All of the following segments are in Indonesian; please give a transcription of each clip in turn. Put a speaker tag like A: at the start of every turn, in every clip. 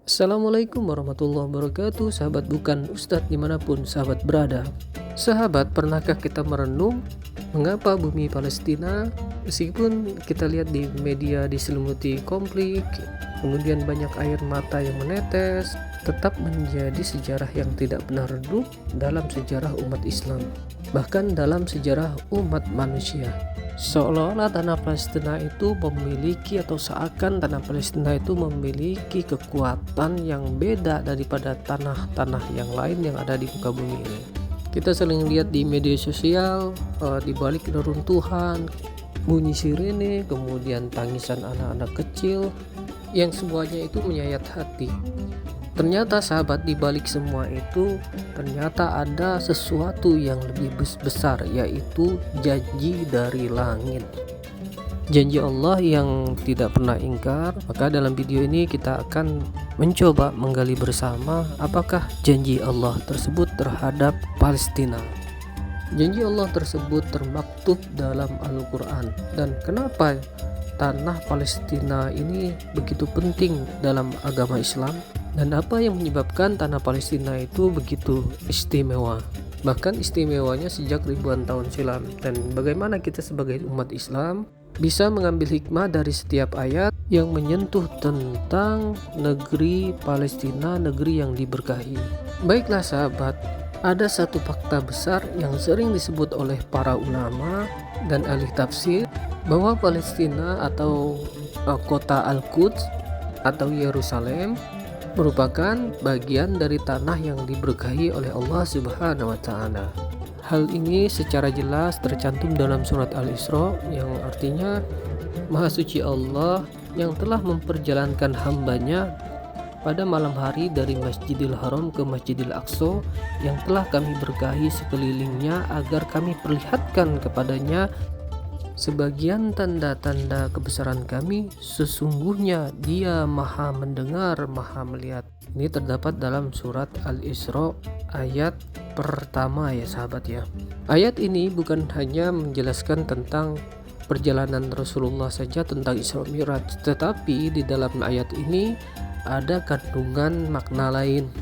A: Assalamualaikum warahmatullahi wabarakatuh, sahabat bukan Ustadz dimanapun sahabat berada. Sahabat, pernahkah kita merenung mengapa bumi Palestina, meskipun kita lihat di media diselimuti konflik, kemudian banyak air mata yang menetes, tetap menjadi sejarah yang tidak pernah redup dalam sejarah umat Islam, bahkan dalam sejarah umat manusia. Seolah-olah tanah Palestina itu memiliki, atau seakan tanah Palestina itu memiliki kekuatan yang beda daripada tanah-tanah yang lain yang ada di muka bumi ini. Kita sering lihat di media sosial, di balik reruntuhan, bunyi sirene, kemudian tangisan anak-anak kecil, yang semuanya itu menyayat hati. Ternyata sahabat, di balik semua itu ternyata ada sesuatu yang lebih besar, yaitu janji dari langit. Janji Allah yang tidak pernah ingkar. Maka dalam video ini kita akan mencoba menggali bersama apakah janji Allah tersebut terhadap Palestina. Janji Allah tersebut termaktub dalam Al-Quran. Dan kenapa tanah Palestina ini begitu penting dalam agama Islam? Dan apa yang menyebabkan tanah Palestina itu begitu istimewa? Bahkan istimewanya sejak ribuan tahun silam. Dan bagaimana kita sebagai umat Islam bisa mengambil hikmah dari setiap ayat yang menyentuh tentang negeri Palestina, negeri yang diberkahi. Baiklah sahabat, ada satu fakta besar yang sering disebut oleh para ulama dan ahli tafsir, bahwa Palestina atau kota Al-Quds atau Yerusalem merupakan bagian dari tanah yang diberkahi oleh Allah Subhanahu wa Ta'ala. Hal ini secara jelas tercantum dalam surat Al-Isra, yang artinya Maha Suci Allah yang telah memperjalankan hambanya pada malam hari dari Masjidil Haram ke Masjidil Aqsa, yang telah kami berkahi sekelilingnya agar kami perlihatkan kepadanya sebagian tanda-tanda kebesaran kami. Sesungguhnya Dia Maha Mendengar, Maha Melihat. Ini terdapat dalam surat Al-Isra ayat pertama ya sahabat ya. Ayat ini bukan hanya menjelaskan tentang perjalanan Rasulullah saja, tentang Isra Mi'raj, tetapi di dalam ayat ini ada kandungan makna lain.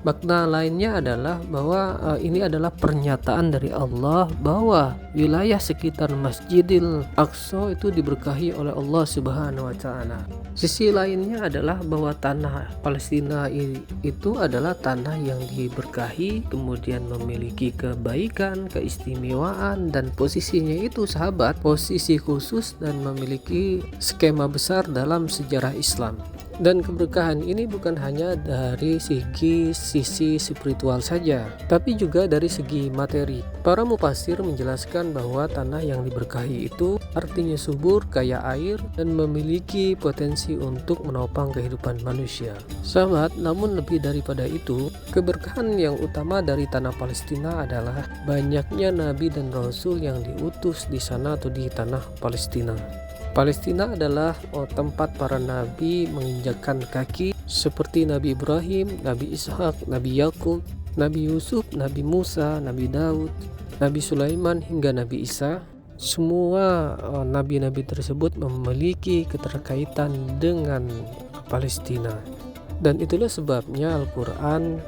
A: Makna lainnya adalah bahwa ini adalah pernyataan dari Allah bahwa wilayah sekitar Masjidil Aqsa itu diberkahi oleh Allah Subhanahu wa Ta'ala. Sisi lainnya adalah bahwa tanah Palestina itu adalah tanah yang diberkahi, kemudian memiliki kebaikan, keistimewaan, dan posisinya itu sahabat, posisi khusus dan memiliki skema besar dalam sejarah Islam. Dan keberkahan ini bukan hanya dari sisi spiritual saja, tapi juga dari segi materi. Para mufasir menjelaskan bahwa tanah yang diberkahi itu artinya subur, kaya air, dan memiliki potensi untuk menopang kehidupan manusia. Sahabat, namun lebih daripada itu, keberkahan yang utama dari tanah Palestina adalah banyaknya nabi dan rasul yang diutus di sana atau di tanah Palestina. Palestina adalah tempat para nabi menginjakkan kaki, seperti Nabi Ibrahim, Nabi Ishak, Nabi Yakub, Nabi Yusuf, Nabi Musa, Nabi Daud, Nabi Sulaiman, hingga Nabi Isa. Semua nabi-nabi tersebut memiliki keterkaitan dengan Palestina. Dan itulah sebabnya Al-Quran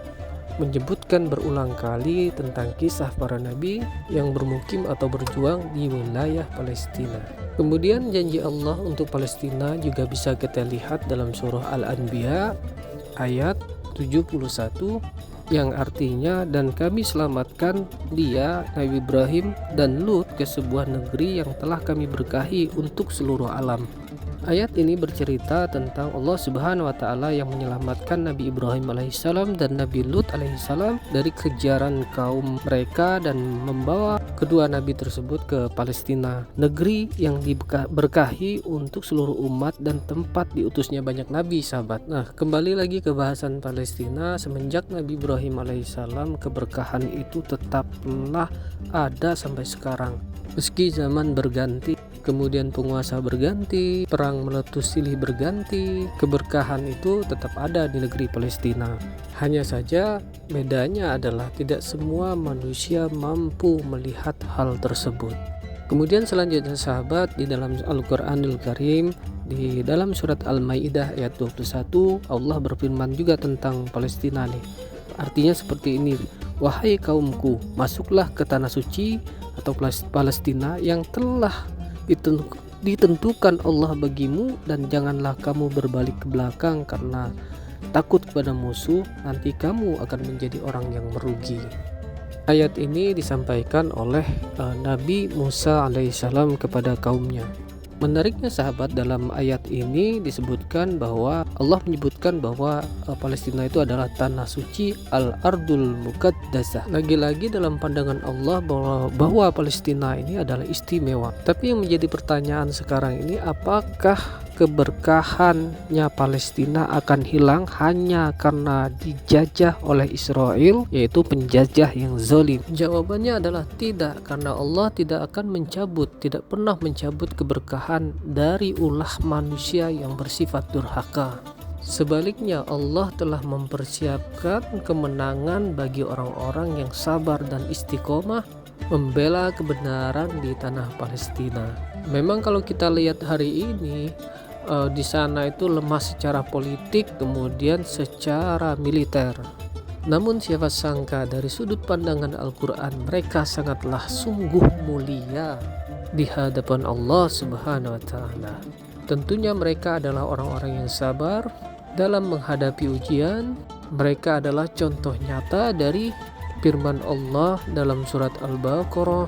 A: menyebutkan berulang kali tentang kisah para nabi yang bermukim atau berjuang di wilayah Palestina. Kemudian janji Allah untuk Palestina juga bisa kita lihat dalam surah Al-Anbiya ayat 71, yang artinya, dan kami selamatkan dia, Nabi Ibrahim dan Lut, ke sebuah negeri yang telah kami berkahi untuk seluruh alam. Ayat ini bercerita tentang Allah Subhanahu wa Ta'ala yang menyelamatkan Nabi Ibrahim alaihissalam dan Nabi Lut alaihissalam dari kejaran kaum mereka dan membawa kedua nabi tersebut ke Palestina, negeri yang diberkahi untuk seluruh umat dan tempat diutusnya banyak nabi, sahabat. Nah, kembali lagi ke bahasan Palestina. Semenjak Nabi Ibrahim alaihissalam, keberkahan itu tetaplah ada sampai sekarang. Meski zaman berganti, kemudian penguasa berganti, perang meletus silih berganti, keberkahan itu tetap ada di negeri Palestina. Hanya saja bedanya adalah tidak semua manusia mampu melihat hal tersebut. Kemudian selanjutnya sahabat, di dalam Al-Quranul Karim Di dalam surat Al-Maidah ayat 21 Allah berfirman juga tentang Palestina nih. Artinya seperti ini, wahai kaumku, masuklah ke tanah suci atau Palestina yang telah ditentukan Allah bagimu, dan janganlah kamu berbalik ke belakang karena takut kepada musuh, nanti kamu akan menjadi orang yang merugi. Ayat ini disampaikan oleh Nabi Musa alaihissalam kepada kaumnya. Menariknya sahabat, dalam ayat ini disebutkan bahwa Allah menyebutkan bahwa Palestina itu adalah tanah suci, al-ardul muqaddasah. Lagi-lagi dalam pandangan Allah bahwa Palestina ini adalah istimewa. Tapi yang menjadi pertanyaan sekarang ini, apakah keberkahannya Palestina akan hilang hanya karena dijajah oleh Israel, yaitu penjajah yang zalim? Jawabannya adalah tidak, karena Allah tidak pernah mencabut keberkahan dari ulah manusia yang bersifat durhaka. Sebaliknya, Allah telah mempersiapkan kemenangan bagi orang-orang yang sabar dan istiqomah membela kebenaran di tanah Palestina. Memang kalau kita lihat hari ini, di sana itu lemah secara politik, kemudian secara militer. Namun siapa sangka dari sudut pandangan Al-Quran mereka sangatlah sungguh mulia di hadapan Allah Subhanahu wa Ta'ala. Tentunya mereka adalah orang-orang yang sabar dalam menghadapi ujian. Mereka adalah contoh nyata dari firman Allah dalam surat Al-Baqarah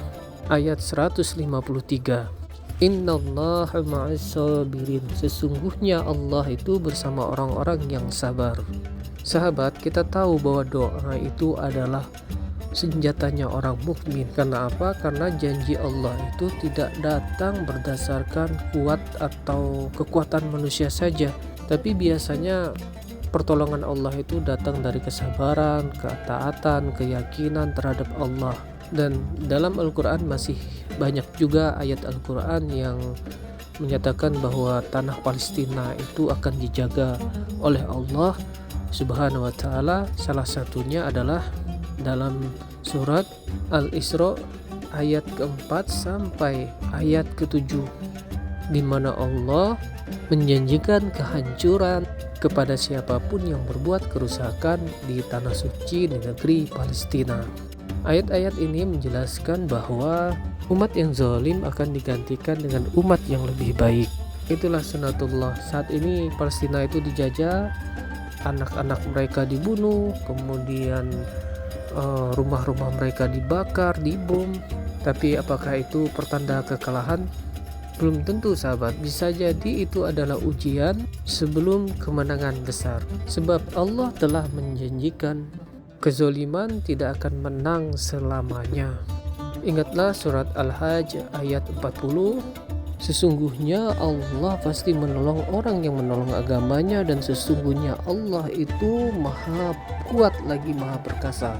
A: ayat 153. Innallaha ma'as sabirin, sesungguhnya Allah itu bersama orang-orang yang sabar. Sahabat, kita tahu bahwa doa itu adalah senjatanya orang mukmin. Karena apa? Karena janji Allah itu tidak datang berdasarkan kuat atau kekuatan manusia saja, tapi biasanya pertolongan Allah itu datang dari kesabaran, ketaatan, keyakinan terhadap Allah. Dan dalam Al-Quran masih banyak juga ayat Al-Quran yang menyatakan bahwa tanah Palestina itu akan dijaga oleh Allah Subhanahu wa Ta'ala. Salah satunya adalah dalam surat Al-Isra ayat keempat sampai ayat ke-7, di mana Allah menjanjikan kehancuran kepada siapapun yang berbuat kerusakan di tanah suci di negeri Palestina. Ayat-ayat ini menjelaskan bahwa umat yang zalim akan digantikan dengan umat yang lebih baik. Itulah sunatullah. Saat ini Palestina itu dijajah, anak-anak mereka dibunuh, kemudian rumah-rumah mereka dibakar, dibom. Tapi apakah itu pertanda kekalahan? Belum tentu sahabat, bisa jadi itu adalah ujian sebelum kemenangan besar. Sebab Allah telah menjanjikan kezoliman tidak akan menang selamanya. Ingatlah surat Al-Hajj ayat 40. Sesungguhnya Allah pasti menolong orang yang menolong agamanya, dan sesungguhnya Allah itu maha kuat lagi maha perkasa.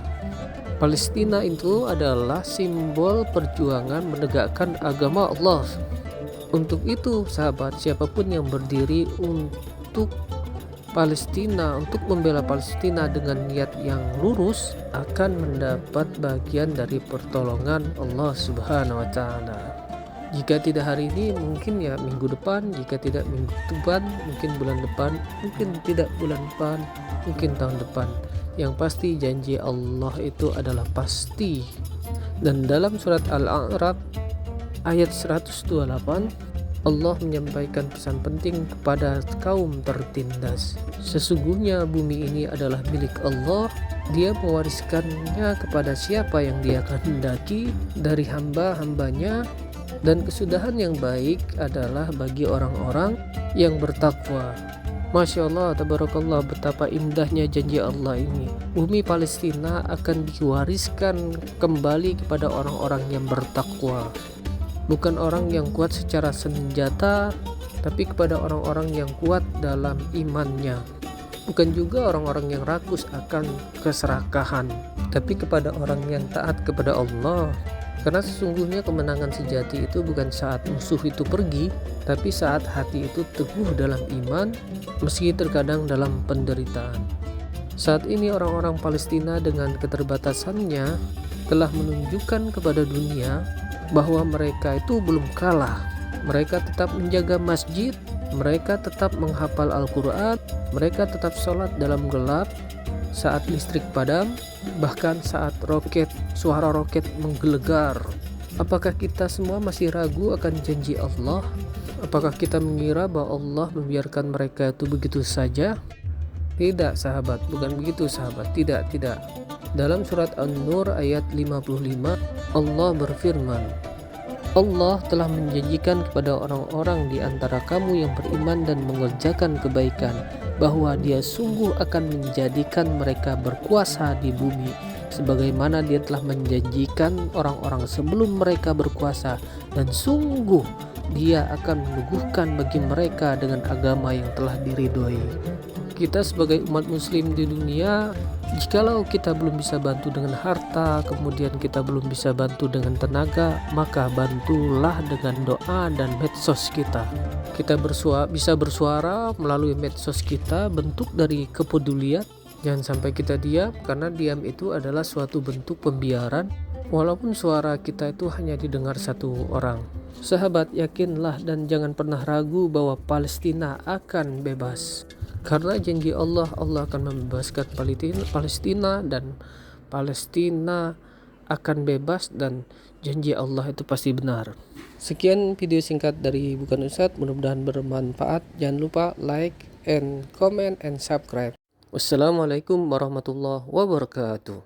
A: Palestina itu adalah simbol perjuangan menegakkan agama Allah. Untuk itu sahabat, siapapun yang berdiri untuk Palestina, untuk membela Palestina dengan niat yang lurus, akan mendapat bagian dari pertolongan Allah Subhanahu wa Ta'ala. Jika tidak hari ini, mungkin ya minggu depan. Jika tidak minggu depan, mungkin bulan depan. Mungkin tidak bulan depan, mungkin tahun depan. Yang pasti janji Allah itu adalah pasti. Dan dalam surat Al-A'raf ayat 128, Allah menyampaikan pesan penting kepada kaum tertindas. Sesungguhnya bumi ini adalah milik Allah. Dia mewariskannya kepada siapa yang Dia kehendaki dari hamba-hambanya, dan kesudahan yang baik adalah bagi orang-orang yang bertakwa. Masya Allah, tabarakallah, betapa indahnya janji Allah ini. Bumi Palestina akan diwariskan kembali kepada orang-orang yang bertakwa. Bukan orang yang kuat secara senjata, tapi kepada orang-orang yang kuat dalam imannya. Bukan juga orang-orang yang rakus akan keserakahan, tapi kepada orang yang taat kepada Allah. Karena sesungguhnya kemenangan sejati itu bukan saat musuh itu pergi, tapi saat hati itu teguh dalam iman, meski terkadang dalam penderitaan. Saat ini orang-orang Palestina dengan keterbatasannya telah menunjukkan kepada dunia bahwa mereka itu belum kalah. Mereka tetap menjaga masjid, Mereka tetap menghafal Al-Quran, mereka tetap sholat dalam gelap saat listrik padam, bahkan saat suara roket menggelegar. Apakah kita semua masih ragu akan janji Allah? Apakah kita mengira bahwa Allah membiarkan mereka itu begitu saja? Tidak sahabat, bukan begitu sahabat, tidak. Dalam surat An-Nur ayat 55, Allah berfirman, Allah telah menjanjikan kepada orang-orang di antara kamu yang beriman dan mengerjakan kebaikan, bahwa Dia sungguh akan menjadikan mereka berkuasa di bumi, sebagaimana Dia telah menjanjikan orang-orang sebelum mereka berkuasa, dan sungguh Dia akan meneguhkan bagi mereka dengan agama yang telah diridhoi. Kita sebagai umat muslim di dunia, jikalau kita belum bisa bantu dengan harta, kemudian kita belum bisa bantu dengan tenaga, maka bantulah dengan doa dan medsos kita. Kita bisa bersuara melalui medsos kita, bentuk dari kepedulian. Jangan sampai kita diam, karena diam itu adalah suatu bentuk pembiaran, walaupun suara kita itu hanya didengar satu orang. Sahabat, yakinlah dan jangan pernah ragu bahwa Palestina akan bebas. Karena janji Allah akan membebaskan Palestina, dan Palestina akan bebas, dan janji Allah itu pasti benar. Sekian video singkat dari Bukan Ustadz, mudah-mudahan bermanfaat. Jangan lupa like and comment and subscribe. Wassalamualaikum warahmatullahi wabarakatuh.